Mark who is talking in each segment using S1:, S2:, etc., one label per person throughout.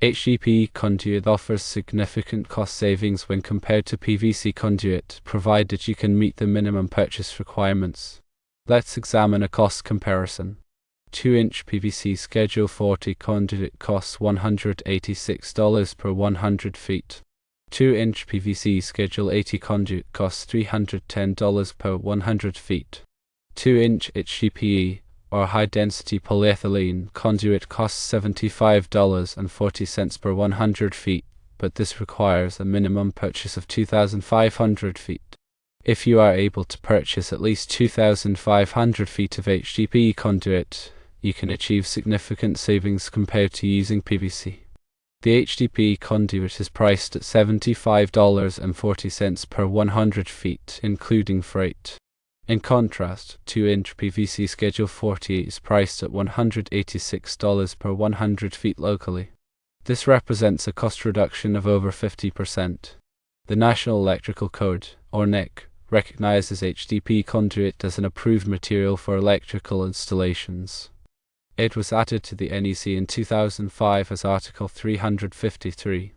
S1: HDPE conduit offers significant cost savings when compared to PVC conduit, provided you can meet the minimum purchase requirements. Let's examine a cost comparison. 2-inch PVC Schedule 40 conduit costs $186 per 100 feet. 2-inch PVC Schedule 80 conduit costs $310 per 100 feet. 2-inch HDPE or high-density polyethylene conduit costs $75.40 per 100 feet, but this requires a minimum purchase of 2,500 feet. If you are able to purchase at least 2,500 feet of HDPE conduit, you can achieve significant savings compared to using PVC. The HDPE conduit is priced at $75.40 per 100 feet, including freight. In contrast, 2-inch PVC Schedule 40 is priced at $186 per 100 feet locally. This represents a cost reduction of over 50%. The National Electrical Code, or NEC, recognizes HDPE conduit as an approved material for electrical installations. It was added to the NEC in 2005 as Article 353.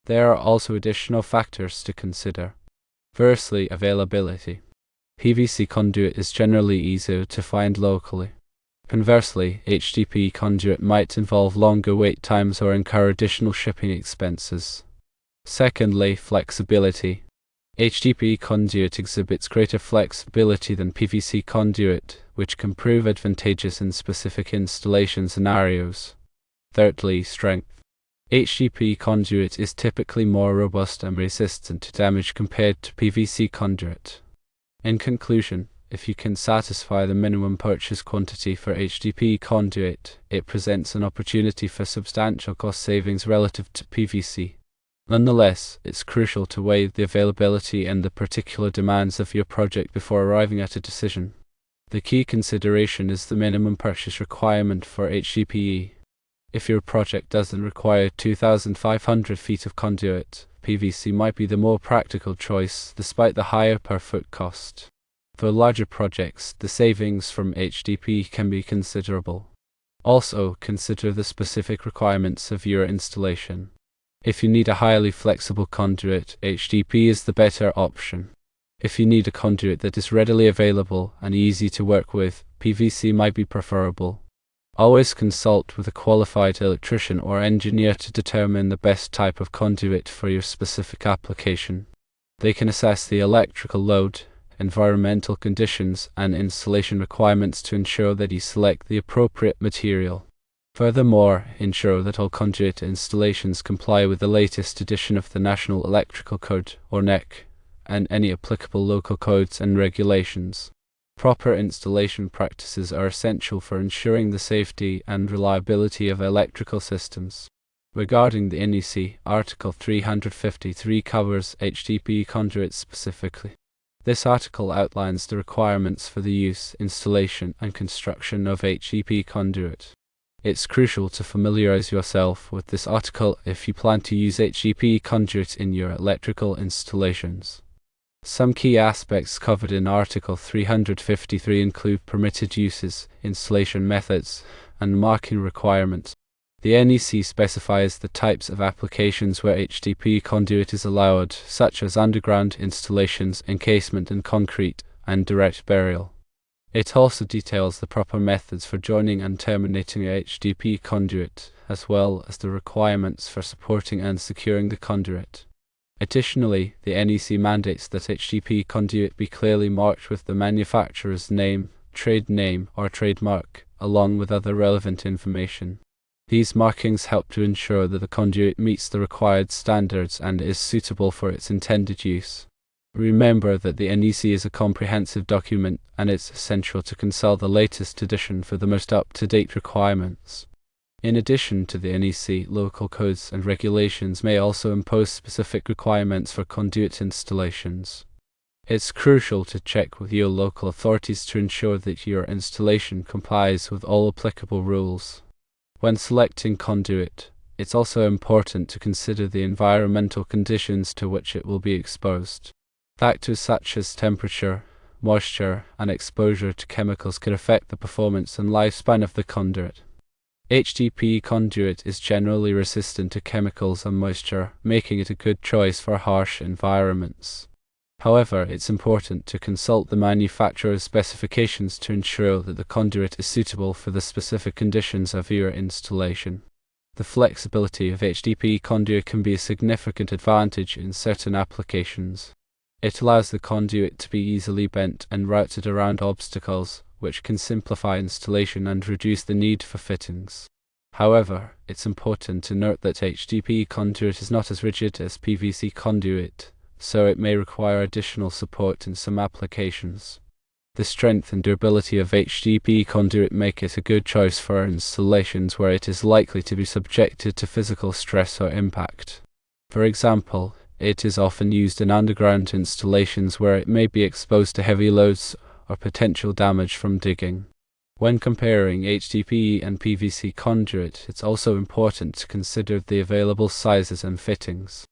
S1: There are also additional factors to consider. Firstly, availability. PVC conduit is generally easier to find locally. Conversely, HDPE conduit might involve longer wait times or incur additional shipping expenses. Secondly, flexibility. HDPE conduit exhibits greater flexibility than PVC conduit, which can prove advantageous in specific installation scenarios. Thirdly, strength. HDPE conduit is typically more robust and resistant to damage compared to PVC conduit. In conclusion, if you can satisfy the minimum purchase quantity for HDPE conduit, it presents an opportunity for substantial cost savings relative to PVC. Nonetheless, it's crucial to weigh the availability and the particular demands of your project before arriving at a decision. The key consideration is the minimum purchase requirement for HDPE. If your project doesn't require 2,500 feet of conduit, PVC might be the more practical choice despite the higher per foot cost. For larger projects, the savings from HDPE can be considerable. Also, consider the specific requirements of your installation. If you need a highly flexible conduit, HDPE is the better option. If you need a conduit that is readily available and easy to work with, PVC might be preferable. Always consult with a qualified electrician or engineer to determine the best type of conduit for your specific application. They can assess the electrical load, environmental conditions, and installation requirements to ensure that you select the appropriate material. Furthermore, ensure that all conduit installations comply with the latest edition of the National Electrical Code, or NEC, and any applicable local codes and regulations. Proper installation practices are essential for ensuring the safety and reliability of electrical systems. Regarding the NEC, Article 353 covers HDPE conduits specifically. This article outlines the requirements for the use, installation, and construction of HDPE conduit. It's crucial to familiarize yourself with this article if you plan to use HDPE conduit in your electrical installations. Some key aspects covered in Article 353 include permitted uses, installation methods, and marking requirements. The NEC specifies the types of applications where HDPE conduit is allowed, such as underground installations, encasement in concrete, and direct burial. It also details the proper methods for joining and terminating a HDPE conduit, as well as the requirements for supporting and securing the conduit. Additionally, the NEC mandates that HDPE conduit be clearly marked with the manufacturer's name, trade name, or trademark, along with other relevant information. These markings help to ensure that the conduit meets the required standards and is suitable for its intended use. Remember that the NEC is a comprehensive document, and it's essential to consult the latest edition for the most up-to-date requirements. In addition to the NEC, local codes and regulations may also impose specific requirements for conduit installations. It's crucial to check with your local authorities to ensure that your installation complies with all applicable rules. When selecting conduit, it's also important to consider the environmental conditions to which it will be exposed. Factors such as temperature, moisture, and exposure to chemicals can affect the performance and lifespan of the conduit. HDPE conduit is generally resistant to chemicals and moisture, making it a good choice for harsh environments. However, it's important to consult the manufacturer's specifications to ensure that the conduit is suitable for the specific conditions of your installation. The flexibility of HDPE conduit can be a significant advantage in certain applications. It allows the conduit to be easily bent and routed around obstacles, which can simplify installation and reduce the need for fittings. However, it's important to note that HDPE conduit is not as rigid as PVC conduit, so it may require additional support in some applications. The strength and durability of HDPE conduit make it a good choice for installations where it is likely to be subjected to physical stress or impact. For example, it is often used in underground installations where it may be exposed to heavy loads or potential damage from digging. When comparing HDPE and PVC conduit, it's also important to consider the available sizes and fittings.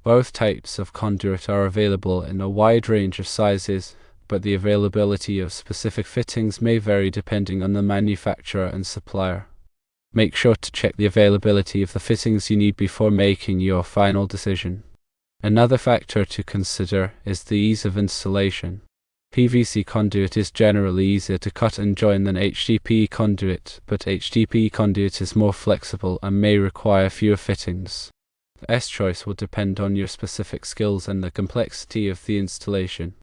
S1: Both types of conduit are available in a wide range of sizes, but the availability of specific fittings may vary depending on the manufacturer and supplier. Make sure to check the availability of the fittings you need before making your final decision. Another factor to consider is the ease of installation. PVC conduit is generally easier to cut and join than HDPE conduit, but HDPE conduit is more flexible and may require fewer fittings. The best choice will depend on your specific skills and the complexity of the installation.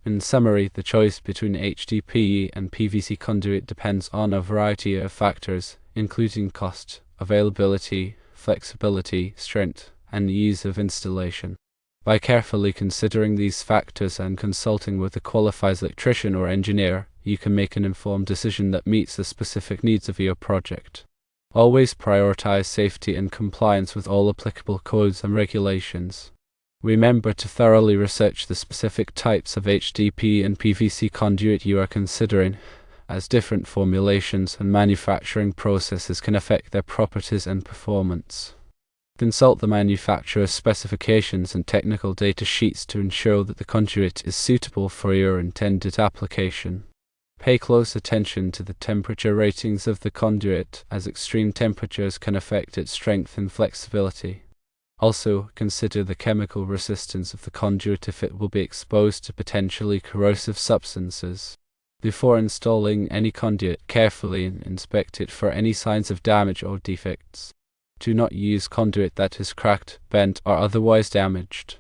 S1: In summary, the choice between HDPE and PVC conduit depends on a variety of factors, including cost, availability, flexibility, strength, and ease of installation. By carefully considering these factors and consulting with a qualified electrician or engineer, you can make an informed decision that meets the specific needs of your project. Always prioritize safety and compliance with all applicable codes and regulations. Remember to thoroughly research the specific types of HDPE and PVC conduit you are considering, as different formulations and manufacturing processes can affect their properties and performance. Consult the manufacturer's specifications and technical data sheets to ensure that the conduit is suitable for your intended application. Pay close attention to the temperature ratings of the conduit, as extreme temperatures can affect its strength and flexibility. Also, consider the chemical resistance of the conduit if it will be exposed to potentially corrosive substances. Before installing any conduit, carefully inspect it for any signs of damage or defects. Do not use conduit that is cracked, bent, or otherwise damaged.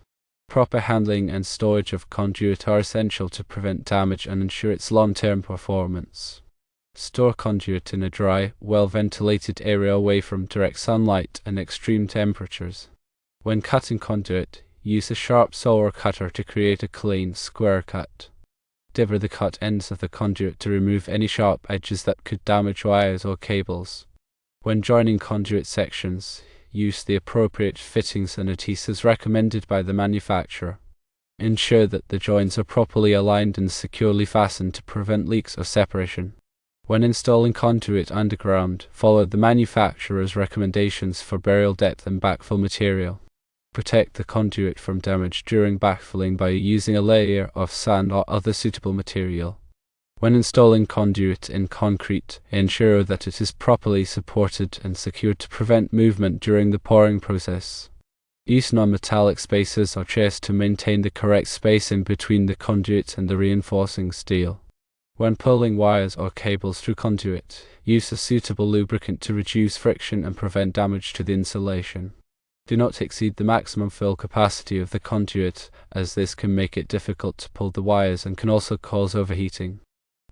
S1: Proper handling and storage of conduit are essential to prevent damage and ensure its long-term performance. Store conduit in a dry, well-ventilated area away from direct sunlight and extreme temperatures. When cutting conduit, use a sharp saw or cutter to create a clean, square cut. Diver the cut ends of the conduit to remove any sharp edges that could damage wires or cables. When joining conduit sections, use the appropriate fittings and adhesives recommended by the manufacturer. Ensure that the joints are properly aligned and securely fastened to prevent leaks or separation. When installing conduit underground, follow the manufacturer's recommendations for burial depth and backfill material. Protect the conduit from damage during backfilling by using a layer of sand or other suitable material. When installing conduit in concrete, ensure that it is properly supported and secured to prevent movement during the pouring process. Use non-metallic spacers or chairs to maintain the correct spacing between the conduit and the reinforcing steel. When pulling wires or cables through conduit, use a suitable lubricant to reduce friction and prevent damage to the insulation. Do not exceed the maximum fill capacity of the conduit, as this can make it difficult to pull the wires and can also cause overheating.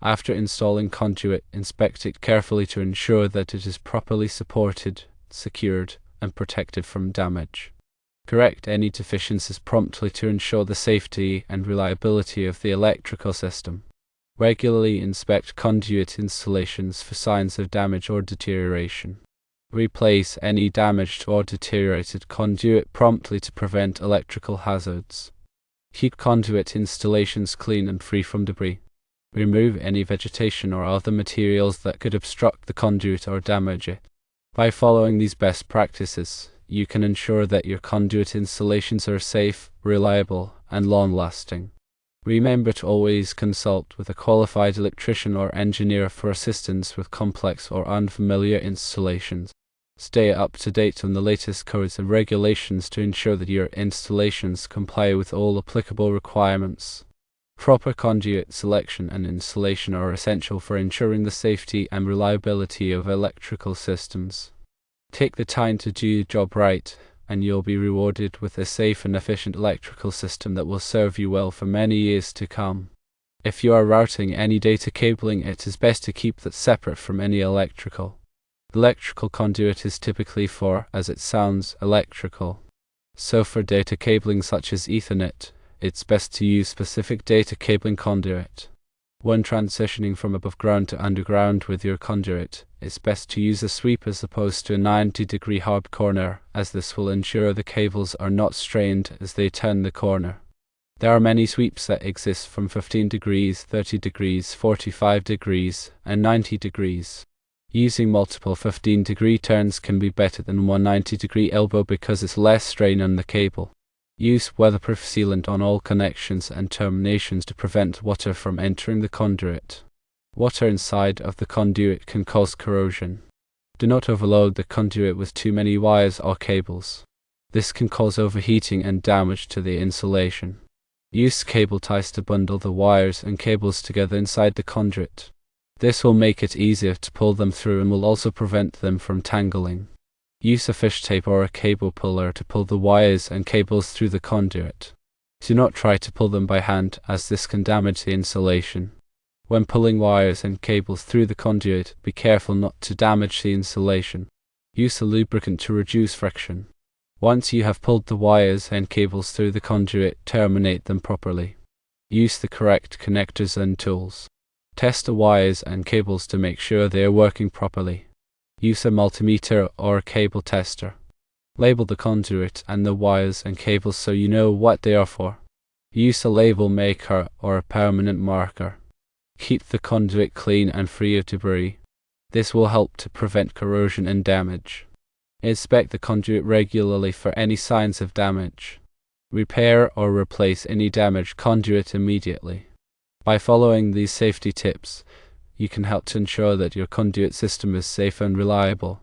S1: After installing conduit, inspect it carefully to ensure that it is properly supported, secured, and protected from damage. Correct any deficiencies promptly to ensure the safety and reliability of the electrical system. Regularly inspect conduit installations for signs of damage or deterioration. Replace any damaged or deteriorated conduit promptly to prevent electrical hazards. Keep conduit installations clean and free from debris. Remove any vegetation or other materials that could obstruct the conduit or damage it. By following these best practices, you can ensure that your conduit installations are safe, reliable, and long-lasting. Remember to always consult with a qualified electrician or engineer for assistance with complex or unfamiliar installations. Stay up to date on the latest codes and regulations to ensure that your installations comply with all applicable requirements. Proper conduit selection and installation are essential for ensuring the safety and reliability of electrical systems. Take the time to do your job right, and you'll be rewarded with a safe and efficient electrical system that will serve you well for many years to come. If you are routing any data cabling, it is best to keep that separate from any electrical. Electrical conduit is typically for, as it sounds, electrical. So for data cabling such as Ethernet, it's best to use specific data cabling conduit. When transitioning from above ground to underground with your conduit, it's best to use a sweep as opposed to a 90-degree hard corner, as this will ensure the cables are not strained as they turn the corner. There are many sweeps that exist from 15 degrees, 30 degrees, 45 degrees, and 90 degrees. Using multiple 15-degree turns can be better than one 90-degree elbow because it's less strain on the cable. Use weatherproof sealant on all connections and terminations to prevent water from entering the conduit. Water inside of the conduit can cause corrosion. Do not overload the conduit with too many wires or cables. This can cause overheating and damage to the insulation. Use cable ties to bundle the wires and cables together inside the conduit. This will make it easier to pull them through and will also prevent them from tangling. Use a fish tape or a cable puller to pull the wires and cables through the conduit. Do not try to pull them by hand, as this can damage the insulation. When pulling wires and cables through the conduit, be careful not to damage the insulation. Use a lubricant to reduce friction. Once you have pulled the wires and cables through the conduit, terminate them properly. Use the correct connectors and tools. Test the wires and cables to make sure they are working properly. Use a multimeter or a cable tester. Label the conduit and the wires and cables so you know what they are for. Use a label maker or a permanent marker. Keep the conduit clean and free of debris. This will help to prevent corrosion and damage. Inspect the conduit regularly for any signs of damage. Repair or replace any damaged conduit immediately. By following these safety tips, you can help to ensure that your conduit system is safe and reliable.